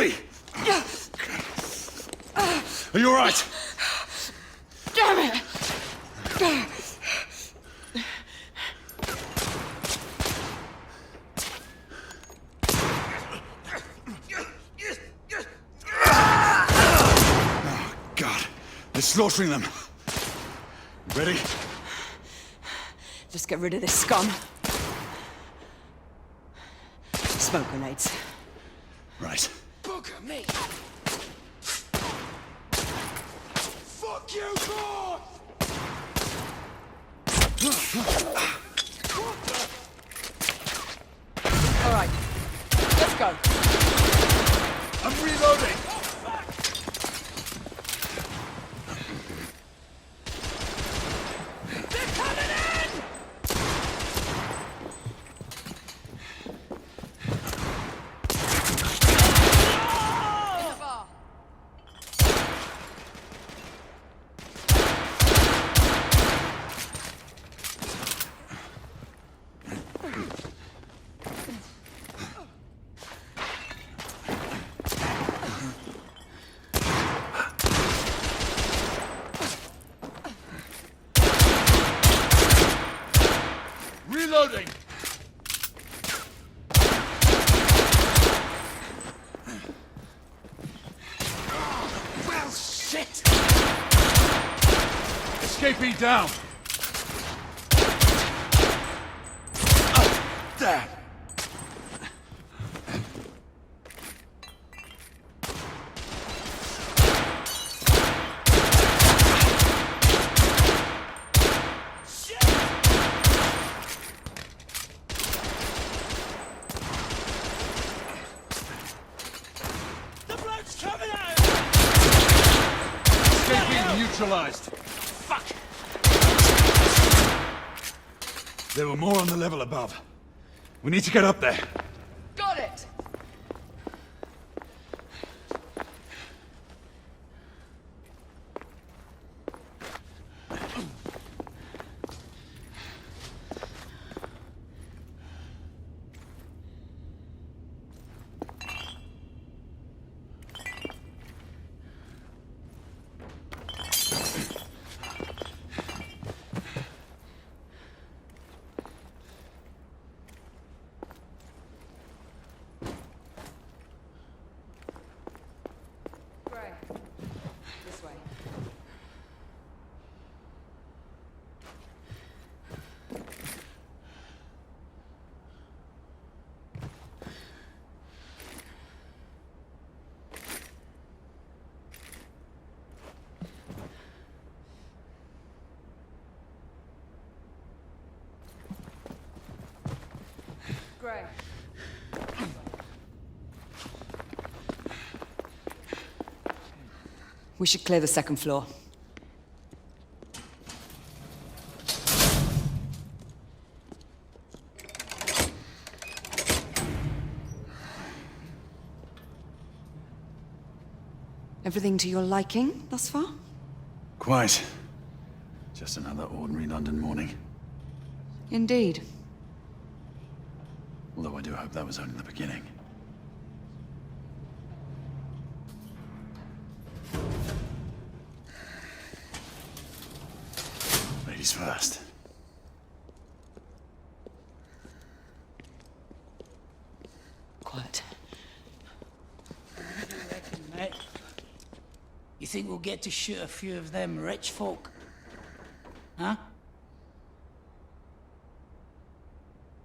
easy! Are you all right? Damn it! Oh, God. They're slaughtering them. Ready? Just get rid of this scum. Smoke grenades. Right. Booker me! Fuck you, God! All right, let's go. I'm reloading! Reloading! Well, shit! Escapee down! There! The bloke's coming out! Escapee neutralized. Fuck! There were more on the level above. We need to get up there. Got it. Gray, this way. Gray. We should clear the second floor. Everything to your liking thus far? Quite. Just another ordinary London morning. Indeed. Although I do hope that was only the beginning. Ladies first. Quiet. Mate, you think we'll get to shoot a few of them rich folk? Huh?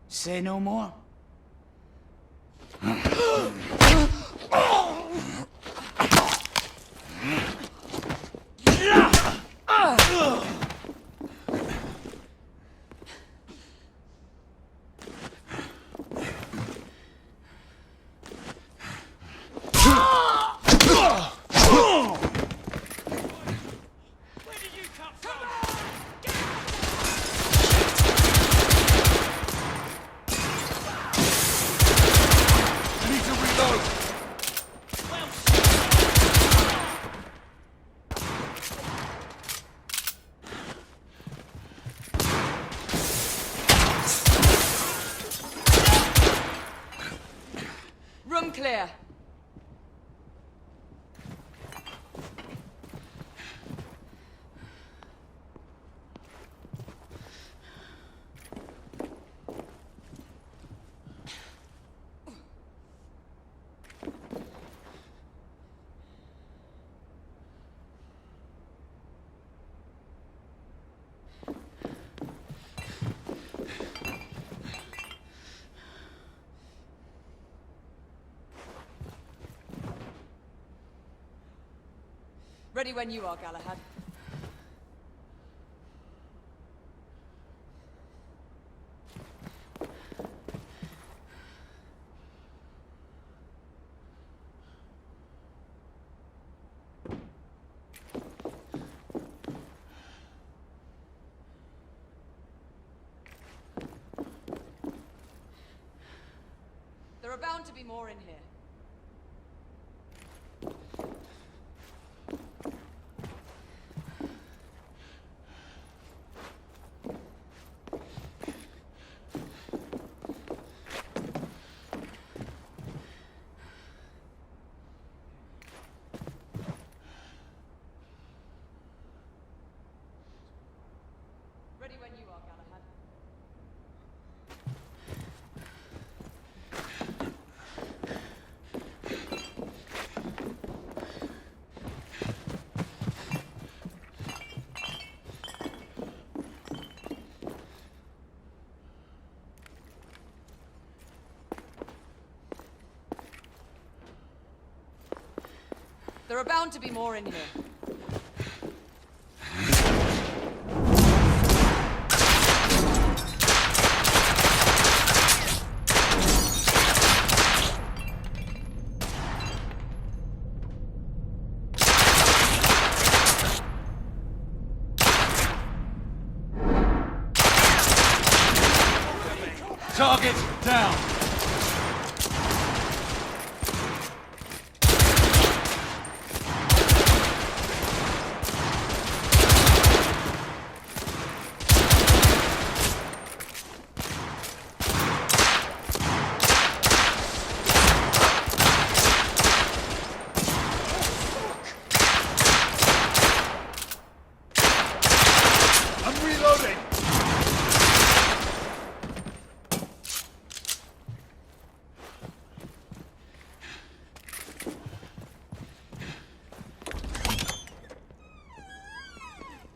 Say no more. I need to reload! Room clear. Ready when you are, Galahad. There are bound to be more in here. Ready when you are, Galahad. There are bound to be more in here. Target down. I'm reloading.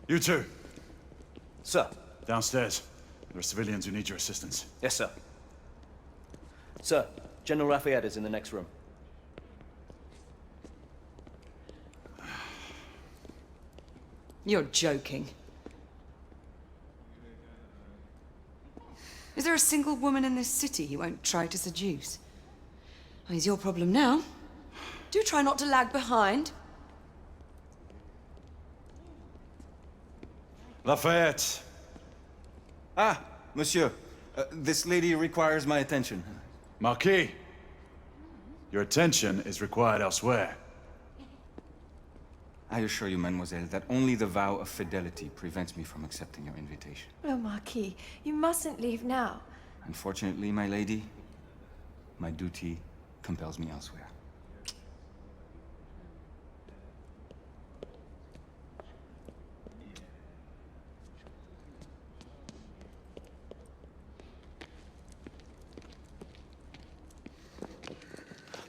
You two, Sir. downstairs. There are civilians who need your assistance. Yes, sir. Sir, General Lafayette is in the next room. You're joking. Is there a single woman in this city he won't try to seduce? Well, he's your problem now. Do try not to lag behind. Lafayette. Ah, monsieur. This lady requires my attention. Marquis. Your attention is required elsewhere. I assure you, mademoiselle, that only the vow of fidelity prevents me from accepting your invitation. Oh, Marquis, you mustn't leave now. Unfortunately, my lady, my duty compels me elsewhere.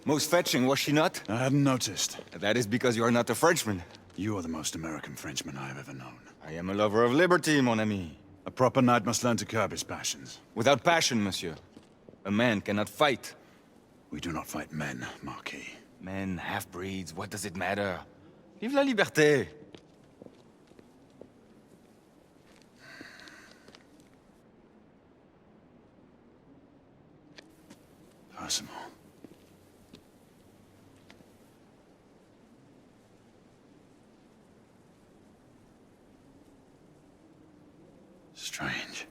Most fetching, was she not? I hadn't noticed. That is because you are not a Frenchman. You are the most American Frenchman I have ever known. I am a lover of liberty, mon ami. A proper knight must learn to curb his passions. Without passion, monsieur, a man cannot fight. We do not fight men, Marquis. Men, half-breeds, what does it matter? Vive la liberté! Percival. Strange.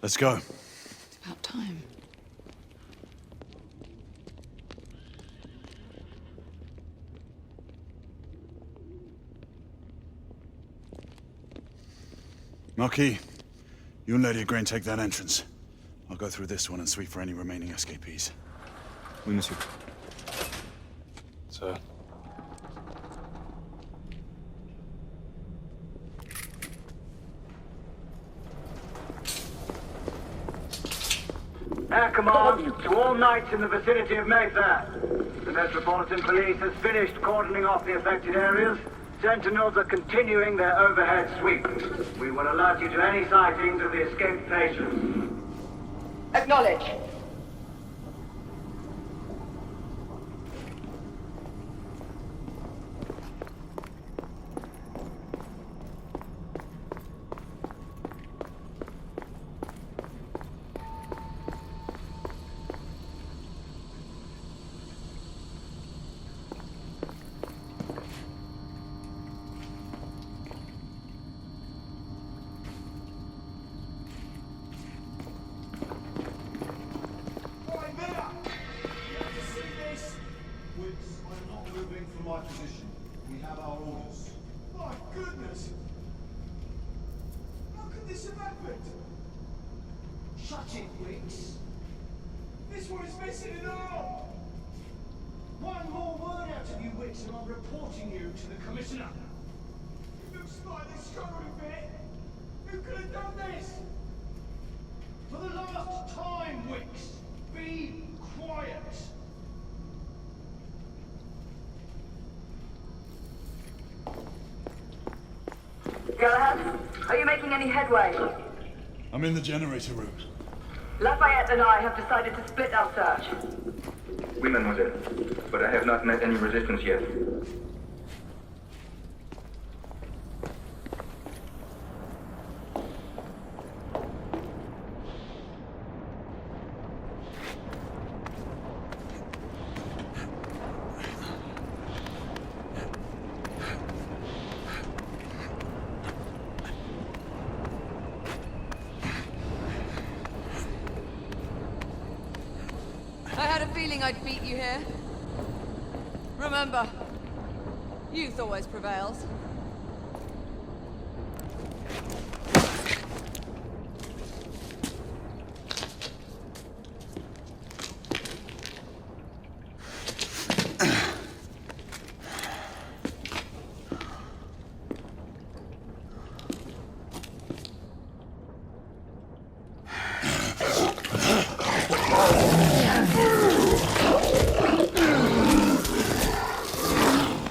Let's go. It's about time. Marquis, you and Lady Grain take that entrance. I'll go through this one and sweep for any remaining escapees. Oui, monsieur. Sir. Air Command to all knights in the vicinity of Mayfair. The Metropolitan Police has finished cordoning off the affected areas. Sentinels are continuing their overhead sweep. We will alert you to any sightings of the escaped patients. Acknowledge. My position. We have our orders. My goodness! How could this have happened? Shut it, Wicks. This one is missing an arm! One more word out of you, Wicks, and I'm reporting you to the Commissioner. It looks like they struggled a bit. Who could have done this? For the last time, Wicks, be quiet. Galahad, are you making any headway? I'm in the generator room. Lafayette and I have decided to split our search. Oui, mademoiselle. But I have not met any resistance yet. I had a feeling I'd beat you here. Remember, youth always prevails.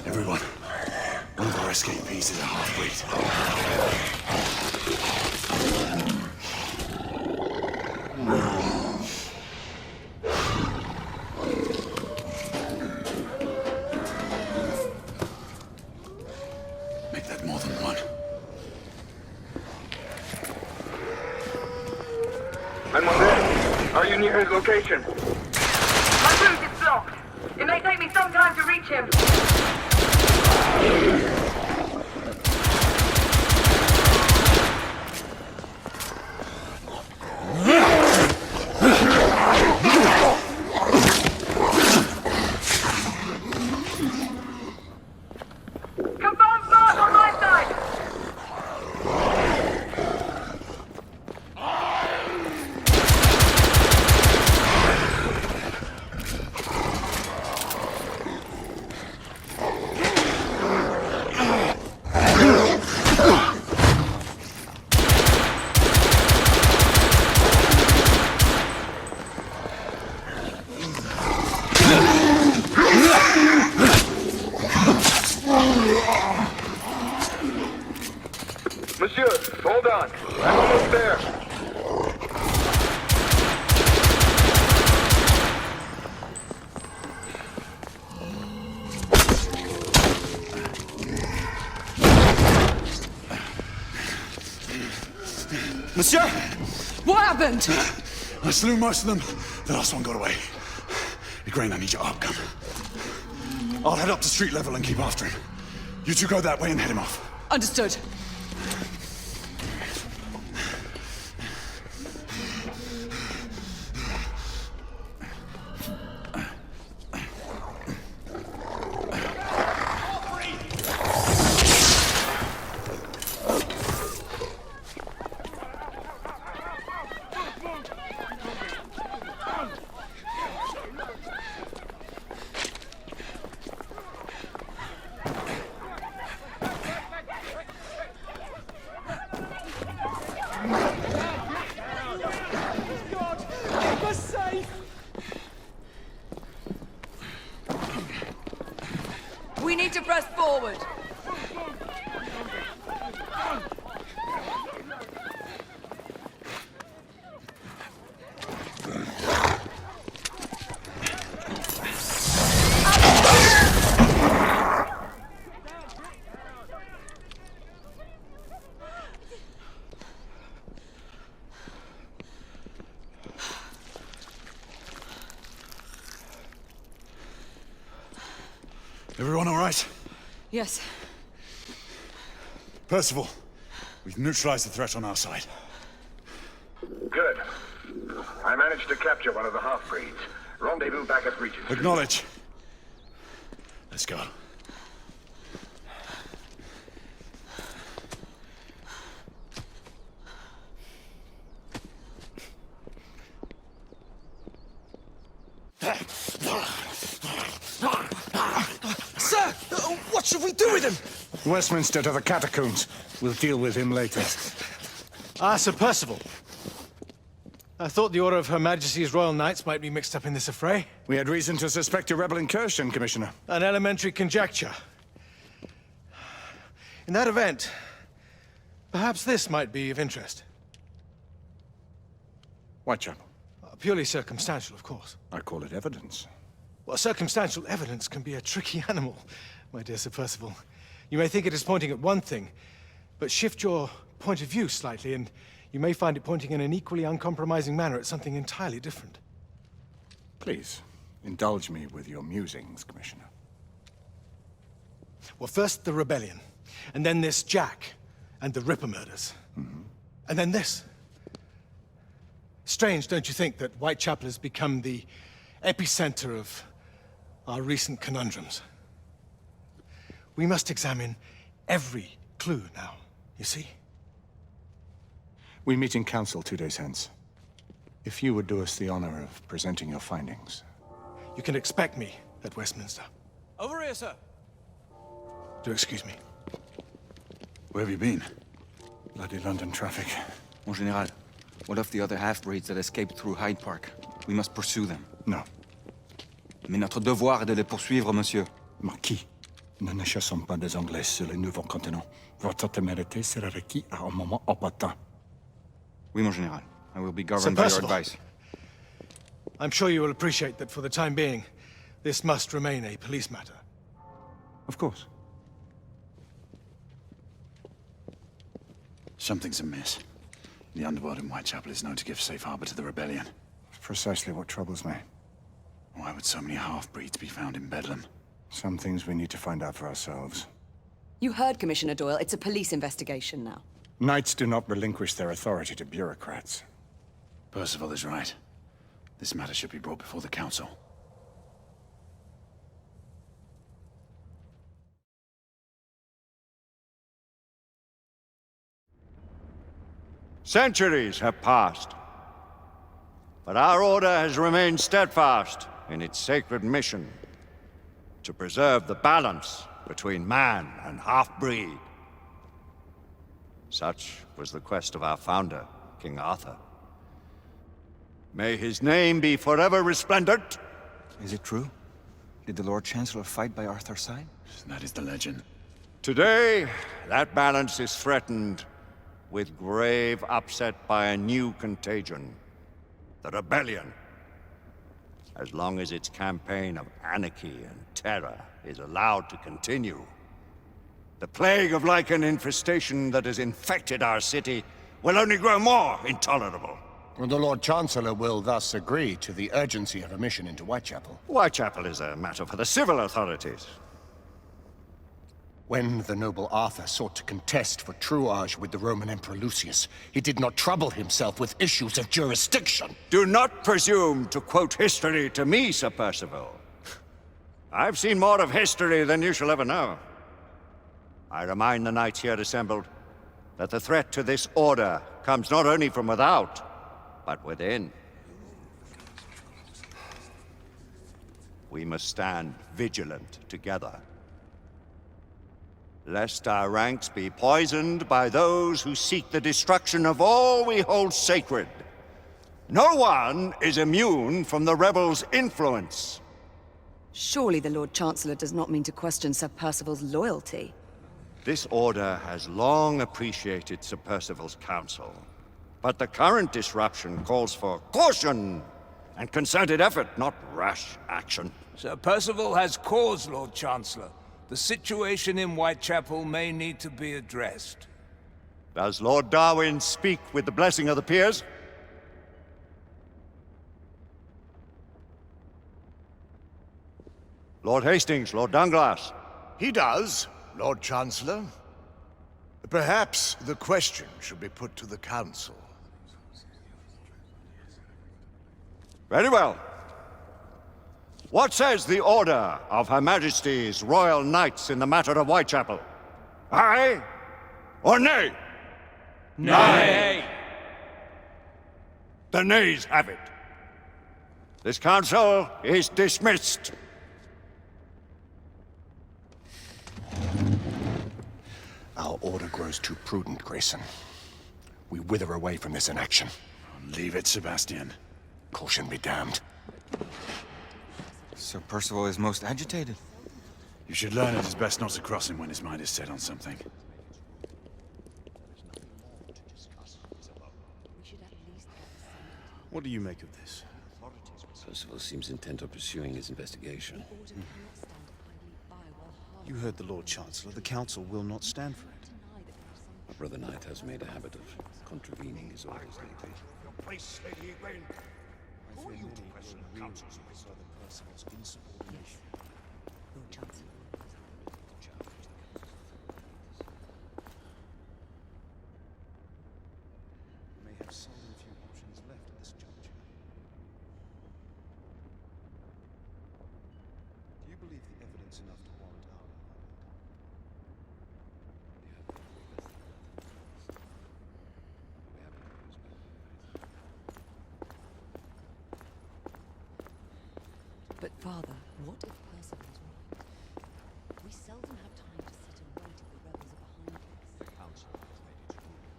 Everyone, one of our escapees is a half-breed. Make that more than one. Mademoiselle, are you near his location? My route is blocked. It may take me some time to reach him. Confirm fire on my side! Monsieur, hold on. I'm almost there. Monsieur! What happened? I slew most of them. The last one got away. Igraine, I need your arc gun. I'll head up to street level and keep after him. You two go that way and head him off. Understood. God! It was We need to press forward. Everyone all right? Yes. Percival, we've neutralized the threat on our side. Good. I managed to capture one of the half-breeds. Rendezvous back at Regent. Acknowledge. Let's go. Sir! What should we do with him? Westminster to the catacombs. We'll deal with him later. Ah, Sir Percival. I thought the Order of Her Majesty's Royal Knights might be mixed up in this affray. We had reason to suspect a rebel incursion, Commissioner. An elementary conjecture. In that event, perhaps this might be of interest. Whitechapel. Purely circumstantial, of course. I call it evidence. Well, circumstantial evidence can be a tricky animal, my dear Sir Percival. You may think it is pointing at one thing, but shift your point of view slightly, and you may find it pointing in an equally uncompromising manner at something entirely different. Please, indulge me with your musings, Commissioner. Well, first the rebellion, and then this Jack, and the Ripper murders. And then this. Strange, don't you think, that Whitechapel has become the epicenter of our recent conundrums? We must examine every clue now, you see? We meet in council 2 days hence. If you would do us the honor of presenting your findings. You can expect me at Westminster. Over here, sir. Do excuse me. Where have you been? Bloody London traffic. Mon Général, what of the other half-breeds that escaped through Hyde Park? We must pursue them. No. Mais notre devoir est de les poursuivre, monsieur. Marquis, nous ne chassons pas des Anglais sur le nouveau continent. Votre témérité sera requis à un moment opportun. Oui, mon Général. I will be governed by your Percival. advice. I'm sure you will appreciate that for the time being, this must remain a police matter. Of course. Something's amiss. The underworld in Whitechapel is known to give safe harbor to the rebellion. Precisely what troubles me. Why would so many half-breeds be found in Bedlam? Some things we need to find out for ourselves. You heard Commissioner Doyle. It's a police investigation now. Knights do not relinquish their authority to bureaucrats. Percival is right. This matter should be brought before the council. Centuries have passed, but our order has remained steadfast in its sacred mission to preserve the balance between man and half-breed. Such was the quest of our founder, King Arthur. May his name be forever resplendent. Is it true? Did the Lord Chancellor fight by Arthur's side? That is the legend. Today, that balance is threatened with grave upset by a new contagion, the rebellion. As long as its campaign of anarchy and terror is allowed to continue, the plague of Lycan infestation that has infected our city will only grow more intolerable. The Lord Chancellor will thus agree to the urgency of a mission into Whitechapel. Whitechapel is a matter for the civil authorities. When the noble Arthur sought to contest for truage with the Roman Emperor Lucius, he did not trouble himself with issues of jurisdiction. Do not presume to quote history to me, Sir Percival. I've seen more of history than you shall ever know. I remind the knights here assembled that the threat to this order comes not only from without, but within. We must stand vigilant together, lest our ranks be poisoned by those who seek the destruction of all we hold sacred. No one is immune from the rebels' influence. Surely the Lord Chancellor does not mean to question Sir Percival's loyalty. This order has long appreciated Sir Percival's counsel. But the current disruption calls for caution and concerted effort, not rash action. Sir Percival has cause, Lord Chancellor. The situation in Whitechapel may need to be addressed. Does Lord Darwin speak with the blessing of the peers? Lord Hastings, Lord Dunglass. He does, Lord Chancellor. Perhaps the question should be put to the Council. Very well. What says the Order of Her Majesty's Royal Knights in the matter of Whitechapel? Aye or nay? Nay! The nays have it. This council is dismissed. Our order grows too prudent, Grayson. We wither away from this inaction. Leave it, Sebastian. Caution be damned. Sir Percival is most agitated. You should learn it is best not to cross him when his mind is set on something. What do you make of this? Percival seems intent on pursuing his investigation. You heard the Lord Chancellor. The Council will not stand for it. My brother Knight has made a habit of contravening his orders lately. Place, Lady Egwene. Who are you to question the Council's wisdom? Percival's insubordination. Lord Chancellor. We may have seldom few options left at this juncture. Do you believe the evidence enough to warrant our But father, what if Percival's right? We seldom have time to sit and wait if the rebels are behind us. The Council has made its ruling.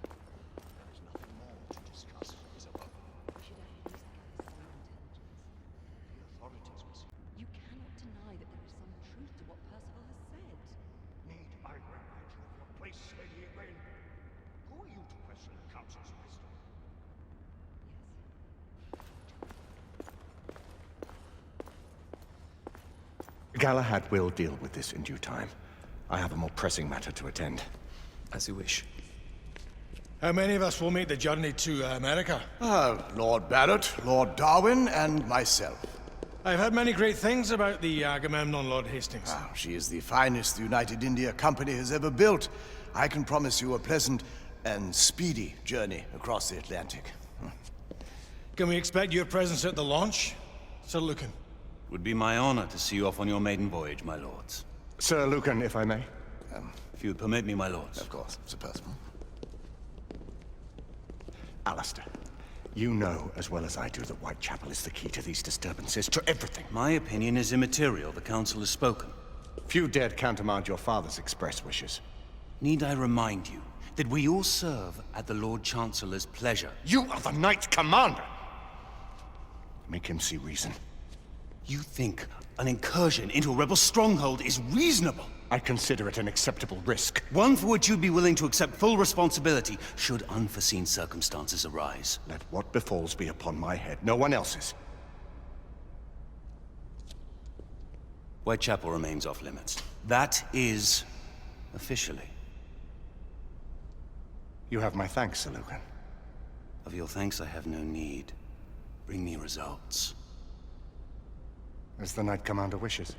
There is nothing more to discuss is above. We should at least gather some intelligence. The authorities must... You cannot deny that there is some truth to what Percival has said. Need I remind you of your place, Lady Egwene? Who are you to question the Council's wisdom? Galahad will deal with this in due time. I have a more pressing matter to attend. As you wish. How many of us will make the journey to America? Lord Barrett, Lord Darwin, and myself. I've heard many great things about the Agamemnon, Lord Hastings. She is the finest the United India Company has ever built. I can promise you a pleasant and speedy journey across the Atlantic. Can we expect your presence at the launch, Sir Lucan? Would be my honor to see you off on your maiden voyage, my lords. Sir Lucan, if I may. If you would permit me, my lords. Of course, Sir Percival. Alistair, you know as well as I do that Whitechapel is the key to these disturbances, to everything. My opinion is immaterial. The Council has spoken. Few dared countermand your father's express wishes. Need I remind you that we all serve at the Lord Chancellor's pleasure? You are the Knight Commander! Make him see reason. You think an incursion into a rebel stronghold is reasonable? I consider it an acceptable risk. One for which you'd be willing to accept full responsibility should unforeseen circumstances arise. Let what befalls be upon my head, no one else's. Whitechapel remains off limits. That is officially. You have my thanks, Sir Lucan. Of your thanks I have no need. Bring me results. As the Knight Commander wishes.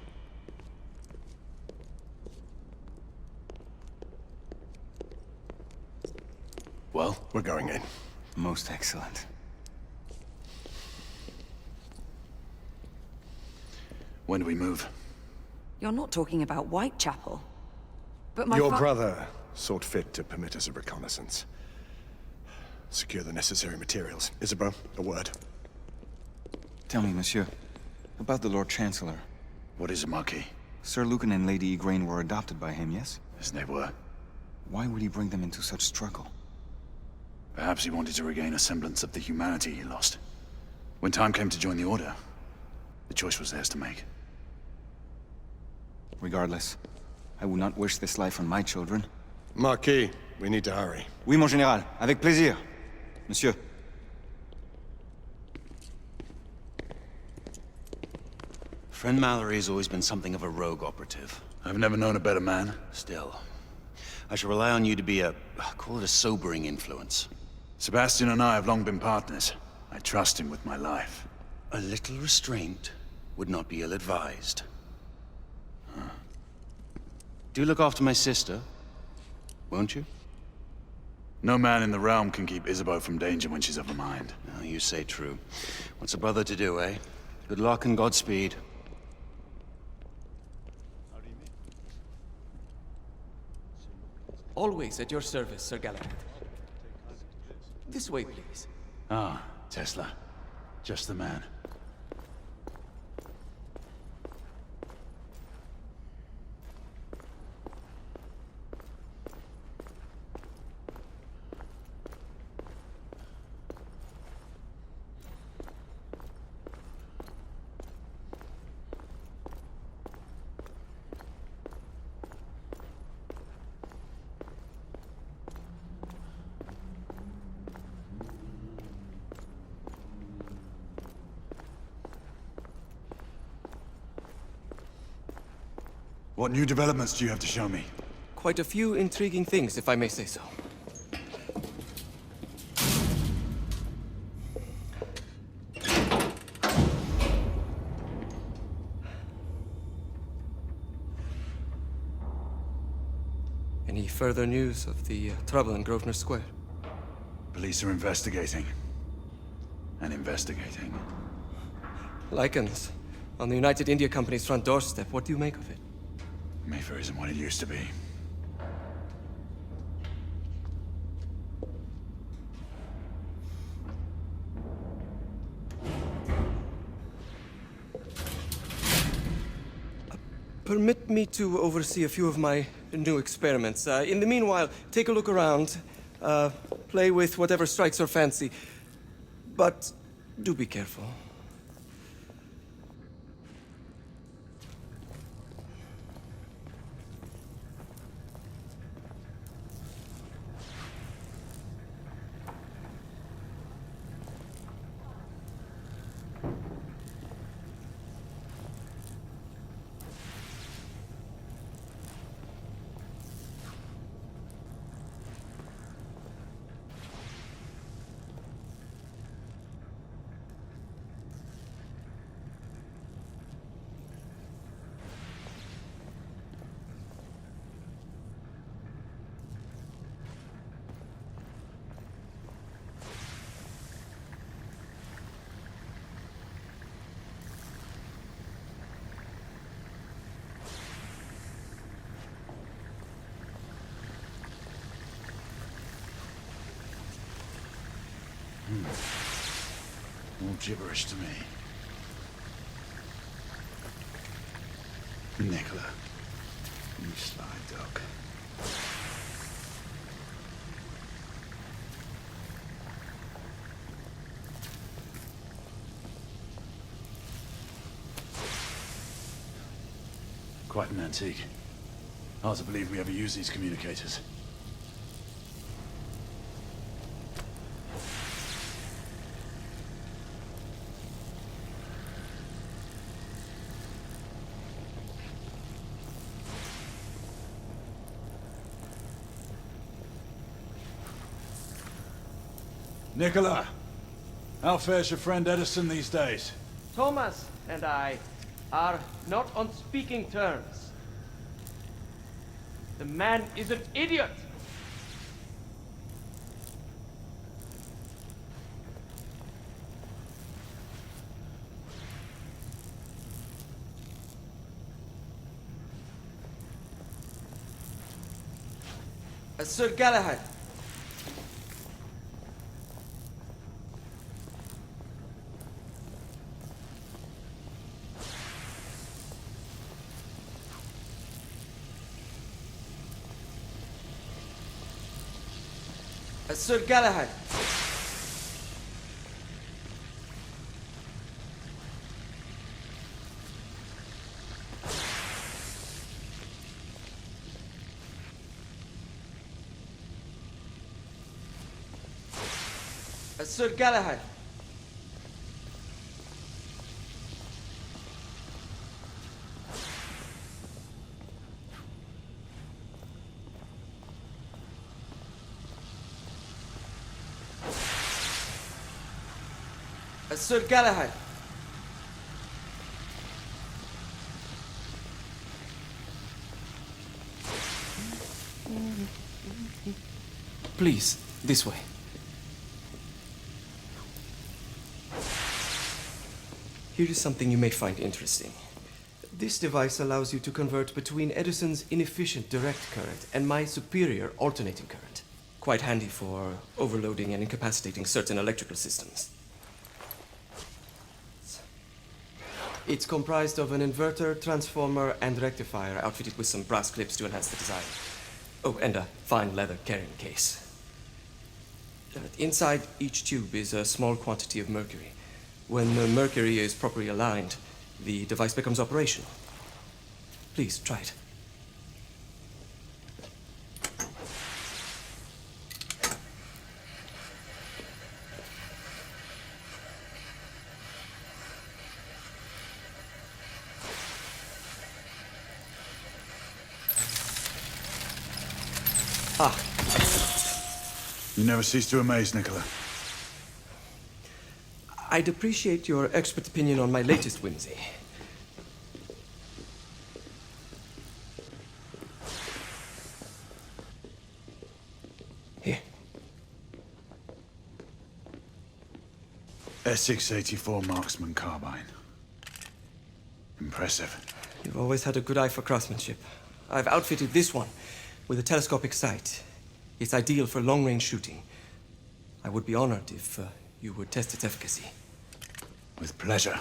Well? We're going in. Most excellent. When do we move? You're not talking about Whitechapel. But my Your brother sought fit to permit us a reconnaissance. Secure the necessary materials. Isabeau, a word. Tell me, monsieur, about the Lord Chancellor. What is it, Marquis? Sir Lucan and Lady Egwene were adopted by him, yes? Yes, they were. Why would he bring them into such struggle? Perhaps he wanted to regain a semblance of the humanity he lost. When time came to join the Order, the choice was theirs to make. Regardless, I would not wish this life on my children. Marquis, we need to hurry. Oui, mon général. Avec plaisir. Monsieur. Friend Mallory has always been something of a rogue operative. I've never known a better man. Still, I shall rely on you to be call it a sobering influence. Sebastian and I have long been partners. I trust him with my life. A little restraint would not be ill-advised. Do look after my sister, won't you? No man in the realm can keep Isabeau from danger when she's of a mind. Oh, you say true. What's a brother to do, eh? Good luck and Godspeed. Always at your service, Sir Galahad. This way, please. Ah, Tesla. Just the man. What new developments do you have to show me? Quite a few intriguing things, if I may say so. Any further news of the trouble in Grosvenor Square? Police are investigating. And investigating. Lycans, on the United India Company's front doorstep. What do you make of it? Mayfair isn't what it used to be. Permit me to oversee a few of my new experiments. In the meanwhile, take a look around. Play with whatever strikes your fancy. But do be careful. All gibberish to me. Nicola, you sly dog. Quite an antique. Hard to believe we ever use these communicators. Nicola, how fares your friend Edison these days? Thomas and I are not on speaking terms. The man is an idiot! Sir Galahad. Sir Galahad. Sir Galahad. Sir Galahad. Please, this way. Here is something you may find interesting. This device allows you to convert between Edison's inefficient direct current and my superior alternating current. Quite handy for overloading and incapacitating certain electrical systems. It's comprised of an inverter, transformer, and rectifier outfitted with some brass clips to enhance the design. Oh, and a fine leather carrying case. Inside each tube is a small quantity of mercury. When the mercury is properly aligned, the device becomes operational. Please, try it. Ah. You never cease to amaze, Nicola. I'd appreciate your expert opinion on my latest whimsy. Here. Essex 84 Marksman Carbine. Impressive. You've always had a good eye for craftsmanship. I've outfitted this one with a telescopic sight. It's ideal for long-range shooting. I would be honored if you would test its efficacy. With pleasure.